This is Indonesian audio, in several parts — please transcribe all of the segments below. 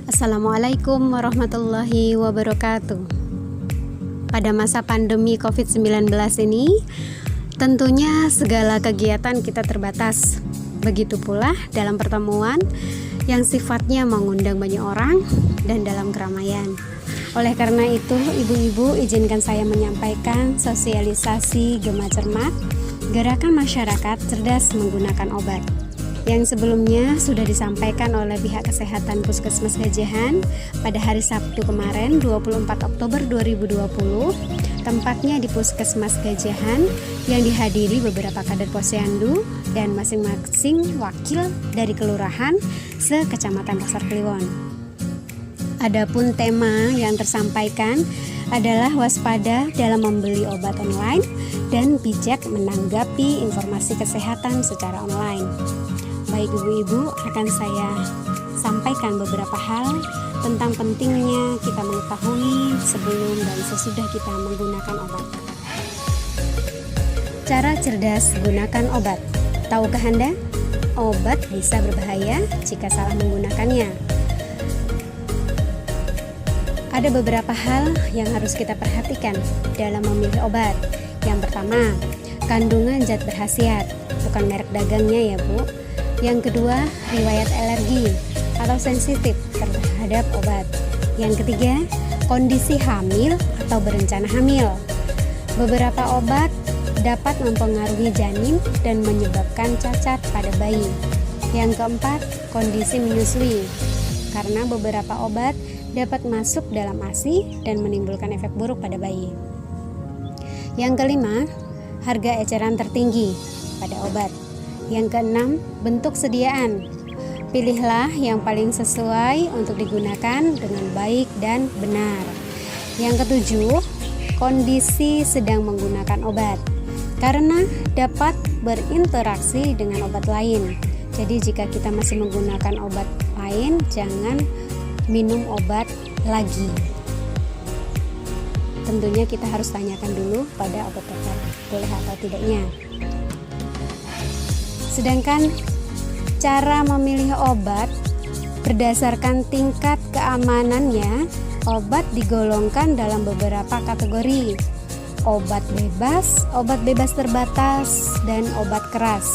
Assalamualaikum warahmatullahi wabarakatuh. Pada masa pandemi COVID-19 ini, tentunya segala kegiatan kita terbatas. Begitu pula dalam pertemuan yang sifatnya mengundang banyak orang dan dalam keramaian. Oleh karena itu, ibu-ibu izinkan saya menyampaikan sosialisasi Gema Cermat, gerakan masyarakat cerdas menggunakan obat, yang sebelumnya sudah disampaikan oleh pihak kesehatan Puskesmas Gajahan pada hari Sabtu kemarin 24 Oktober 2020, tempatnya di Puskesmas Gajahan yang dihadiri beberapa kader posyandu dan masing-masing wakil dari kelurahan sekecamatan Pasar Kliwon. Adapun tema yang tersampaikan adalah waspada dalam membeli obat online dan bijak menanggapi informasi kesehatan secara online. Baik ibu-ibu, akan saya sampaikan beberapa hal tentang pentingnya kita mengetahui sebelum dan sesudah kita menggunakan obat. Cara cerdas gunakan obat. Tahukah Anda? Obat bisa berbahaya jika salah menggunakannya. Ada beberapa hal yang harus kita perhatikan dalam memilih obat. Yang pertama, kandungan zat berkhasiat, bukan merek dagangnya ya Bu. Yang kedua, riwayat alergi atau sensitif terhadap obat. Yang ketiga, kondisi hamil atau berencana hamil. Beberapa obat dapat mempengaruhi janin dan menyebabkan cacat pada bayi. Yang keempat, kondisi menyusui, karena beberapa obat dapat masuk dalam ASI dan menimbulkan efek buruk pada bayi. Yang kelima, harga eceran tertinggi pada obat. Yang keenam, bentuk sediaan. Pilihlah yang paling sesuai untuk digunakan dengan baik dan benar. Yang ketujuh, kondisi sedang menggunakan obat, karena dapat berinteraksi dengan obat lain. Jadi jika kita masih menggunakan obat lain, jangan minum obat lagi. Tentunya kita harus tanyakan dulu pada apoteker boleh atau tidaknya. Sedangkan cara memilih obat berdasarkan tingkat keamanannya, obat digolongkan dalam beberapa kategori: obat bebas terbatas, dan obat keras.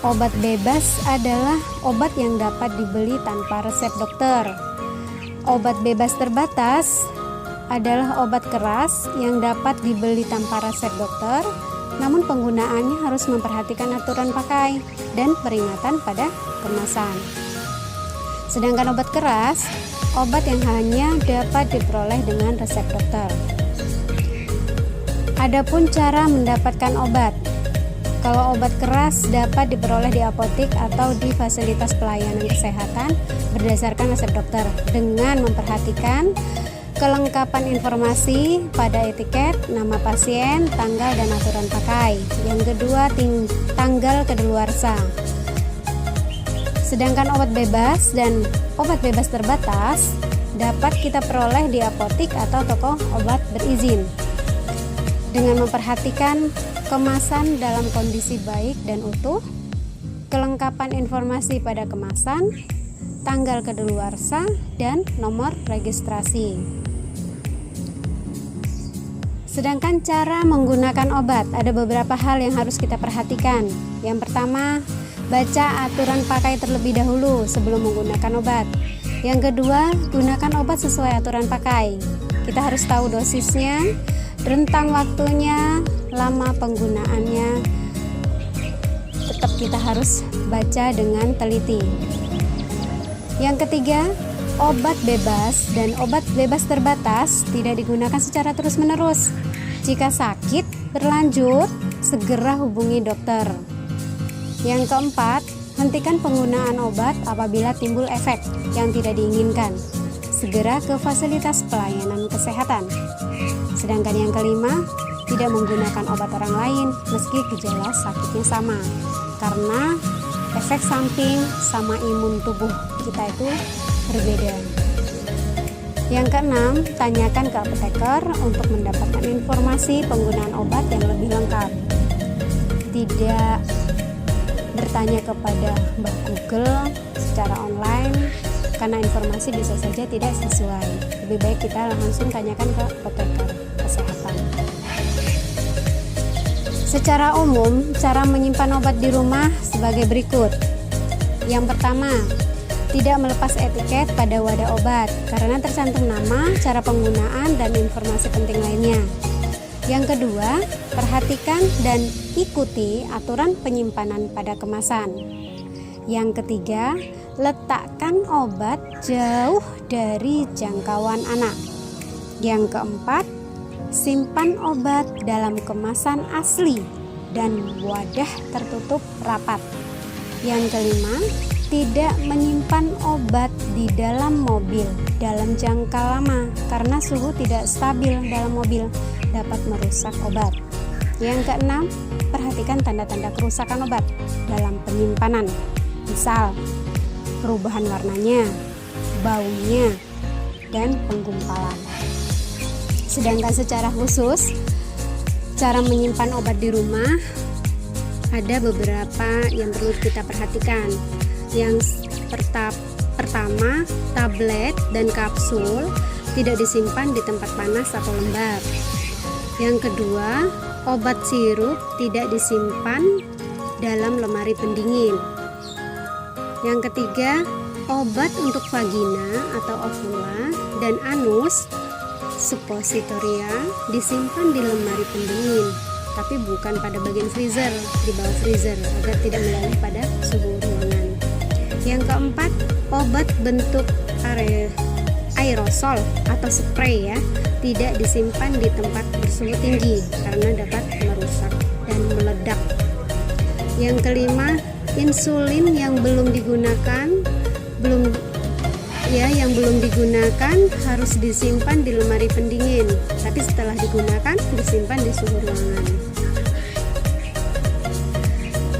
Obat bebas adalah obat yang dapat dibeli tanpa resep dokter. Obat bebas terbatas adalah obat keras yang dapat dibeli tanpa resep dokter, namun penggunaannya harus memperhatikan aturan pakai dan peringatan pada kemasan. Sedangkan obat keras, obat yang hanya dapat diperoleh dengan resep dokter. Adapun cara mendapatkan obat. Kalau obat keras dapat diperoleh di apotik atau di fasilitas pelayanan kesehatan berdasarkan resep dokter dengan memperhatikan kelengkapan informasi pada etiket, nama pasien, tanggal dan aturan pakai. Yang kedua, tanggal kedaluarsa. Sedangkan obat bebas dan obat bebas terbatas dapat kita peroleh di apotik atau toko obat berizin dengan memperhatikan kemasan dalam kondisi baik dan utuh, kelengkapan informasi pada kemasan, tanggal kedaluarsa, dan nomor registrasi. Sedangkan cara menggunakan obat, ada beberapa hal yang harus kita perhatikan. Yang pertama, baca aturan pakai terlebih dahulu sebelum menggunakan obat. Yang kedua, gunakan obat sesuai aturan pakai. Kita harus tahu dosisnya, rentang waktunya, lama penggunaannya. Tetap kita harus baca dengan teliti. Yang ketiga, obat bebas dan obat bebas terbatas tidak digunakan secara terus-menerus. Jika sakit berlanjut, segera hubungi dokter. Yang keempat, hentikan penggunaan obat apabila timbul efek yang tidak diinginkan. Segera ke fasilitas pelayanan kesehatan. Sedangkan yang kelima, tidak menggunakan obat orang lain meski gejala sakitnya sama, karena efek samping sama imun tubuh kita itu berbeda. Yang keenam, tanyakan ke apoteker untuk mendapatkan informasi penggunaan obat yang lebih lengkap. Tidak bertanya kepada Mbah Google secara online karena informasi bisa saja tidak sesuai. Lebih baik kita langsung tanyakan ke apoteker kesehatan. Secara umum, cara menyimpan obat di rumah sebagai berikut. Yang pertama, tidak melepas etiket pada wadah obat karena tercantum nama, cara penggunaan, dan informasi penting lainnya. Yang kedua, perhatikan dan ikuti aturan penyimpanan pada kemasan. Yang ketiga, letakkan obat jauh dari jangkauan anak. Yang keempat, simpan obat dalam kemasan asli dan wadah tertutup rapat. Yang kelima, tidak menyimpan obat di dalam mobil dalam jangka lama karena suhu tidak stabil dalam mobil dapat merusak obat. Yang keenam, perhatikan tanda-tanda kerusakan obat dalam penyimpanan. Misal, perubahan warnanya, baunya, dan penggumpalan. Sedangkan secara khusus, cara menyimpan obat di rumah ada beberapa yang perlu kita perhatikan. Yang pertama, tablet dan kapsul tidak disimpan di tempat panas atau lembab. Yang kedua, obat sirup tidak disimpan dalam lemari pendingin. Yang ketiga, obat untuk vagina atau ovula dan anus suppositoria disimpan di lemari pendingin, tapi bukan pada bagian freezer, di bawah freezer agar tidak melalui pada suhu ruangan. Yang keempat, obat bentuk aerosol atau spray tidak disimpan di tempat bersuhu tinggi karena dapat merusak dan meledak. Yang kelima, insulin yang belum digunakan harus disimpan di lemari pendingin, tapi setelah digunakan disimpan di suhu ruangan.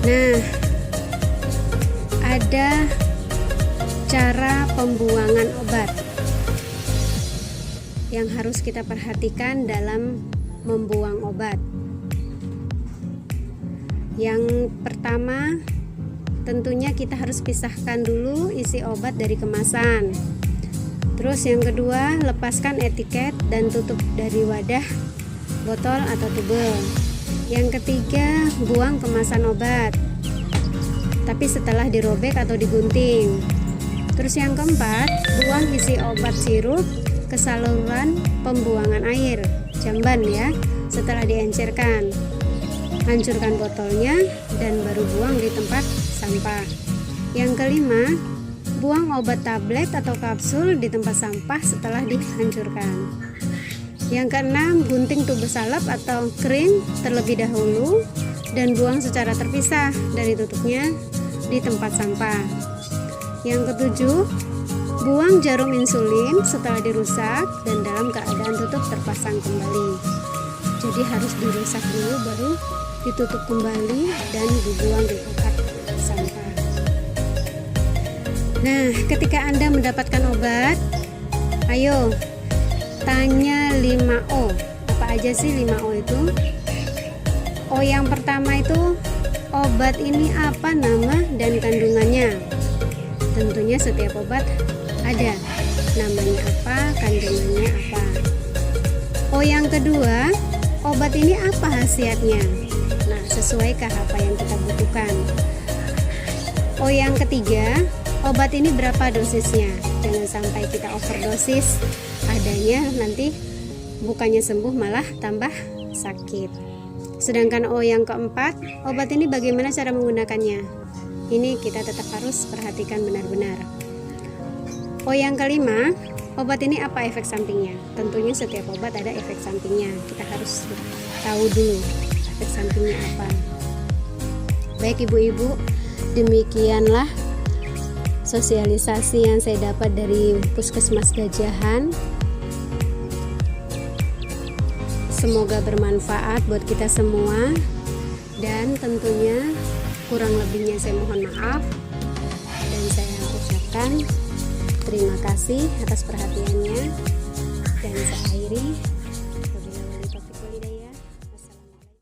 Nah, ada cara pembuangan obat yang harus kita perhatikan dalam membuang obat. Yang pertama, tentunya kita harus pisahkan dulu isi obat dari kemasan. Terus yang kedua, lepaskan etiket dan tutup dari wadah, botol atau tube. Yang ketiga, buang kemasan obat, tapi setelah dirobek atau digunting. Terus yang keempat, buang isi obat sirup ke saluran pembuangan air, jamban setelah diencerkan. Hancurkan botolnya dan baru buang di tempat sampah. Yang kelima, buang obat tablet atau kapsul di tempat sampah setelah dihancurkan. Yang keenam, gunting tube salep atau krim terlebih dahulu dan buang secara terpisah dari tutupnya di tempat sampah. Yang ketujuh, buang jarum insulin setelah dirusak dan dalam keadaan tutup terpasang kembali. Jadi harus dirusak dulu baru ditutup kembali dan dibuang di tempat sampah. Nah, ketika Anda mendapatkan obat, ayo tanya 5O. Apa aja sih 5O itu? O yang pertama itu, obat ini apa nama dan kandungannya? Tentunya setiap obat ada namanya apa, kandungannya apa. O yang kedua, obat ini apa khasiatnya? Nah, sesuaikah apa yang kita butuhkan? O yang ketiga, obat ini berapa dosisnya? Jangan sampai kita overdosis, adanya nanti bukannya sembuh malah tambah sakit. Sedangkan O yang keempat, obat ini bagaimana cara menggunakannya? Ini kita tetap harus perhatikan benar-benar. O yang kelima, obat ini apa efek sampingnya? Tentunya setiap obat ada efek sampingnya. Kita harus tahu dulu efek sampingnya apa. Baik ibu-ibu, demikianlah sosialisasi yang saya dapat dari Puskesmas Gajahan. Semoga bermanfaat buat kita semua, dan tentunya kurang lebihnya saya mohon maaf, dan saya ucapkan terima kasih atas perhatiannya, dan saya akhiri.